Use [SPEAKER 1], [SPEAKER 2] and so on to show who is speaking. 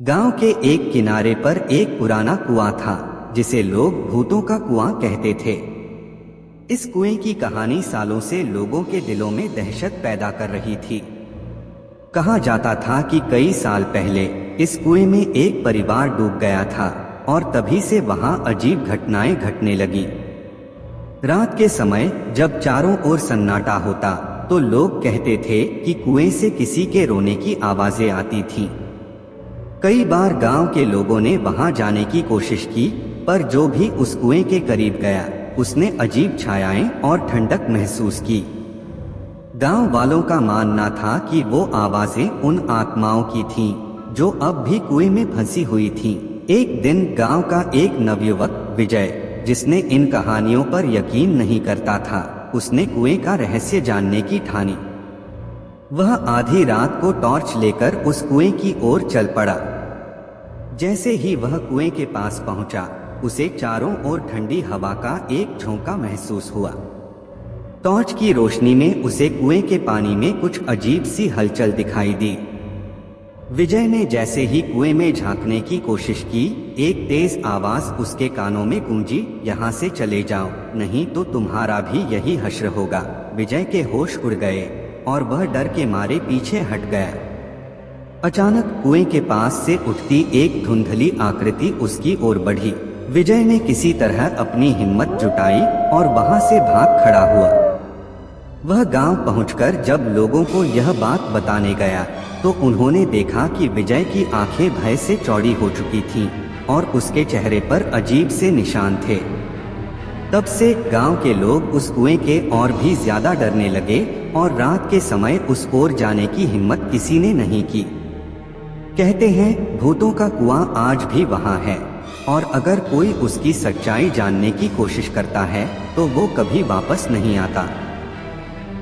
[SPEAKER 1] गांव के एक किनारे पर एक पुराना कुआं था जिसे लोग भूतों का कुआं कहते थे। इस कुएं की कहानी सालों से लोगों के दिलों में दहशत पैदा कर रही थी। कहा जाता था कि कई साल पहले इस कुएं में एक परिवार डूब गया था और तभी से वहां अजीब घटनाएं घटने लगी। रात के समय जब चारों ओर सन्नाटा होता तो लोग कहते थे कि कुएं से किसी के रोने की आवाजें आती थीं। कई बार गांव के लोगों ने वहां जाने की कोशिश की, पर जो भी उस कुएं के करीब गया उसने अजीब छायाएं और ठंडक महसूस की। गांव वालों का मानना था कि वो आवाजें उन आत्माओं की थीं जो अब भी कुएं में फंसी हुई थीं। एक दिन गांव का एक नवयुवक विजय, जिसने इन कहानियों पर यकीन नहीं करता था, उसने कुएं का रहस्य जानने की ठानी। वह आधी रात को टॉर्च लेकर उस कुएं की ओर चल पड़ा। जैसे ही वह कुएं के पास पहुंचा, उसे चारों ओर ठंडी हवा का एक झोंका महसूस हुआ। टॉर्च की रोशनी में उसे कुएं के पानी में कुछ अजीब सी हलचल दिखाई दी। विजय ने जैसे ही कुएं में झांकने की कोशिश की, एक तेज आवाज उसके कानों में गूंजी, यहाँ से चले जाओ, नहीं तो तुम्हारा भी यही हश्र होगा। विजय के होश उड़ गए और वह डर के मारे पीछे हट गया। अचानक कुएं के पास से उठती एक धुंधली आकृति उसकी ओर बढ़ी। विजय ने किसी तरह अपनी हिम्मत जुटाई और वहां से भाग खड़ा हुआ। वह गांव पहुंचकर जब लोगों को यह बात बताने गया तो उन्होंने देखा कि विजय की आंखें भय से चौड़ी हो चुकी थीं और उसके चेहरे पर अजीब से निशान थे। तब से गांव के लोग उस कुएं के और भी ज्यादा डरने लगे और रात के समय उस ओर जाने की हिम्मत किसी ने नहीं की। कहते हैं भूतों का कुआं आज भी वहां है और अगर कोई उसकी सच्चाई जानने की कोशिश करता है तो वो कभी वापस नहीं आता।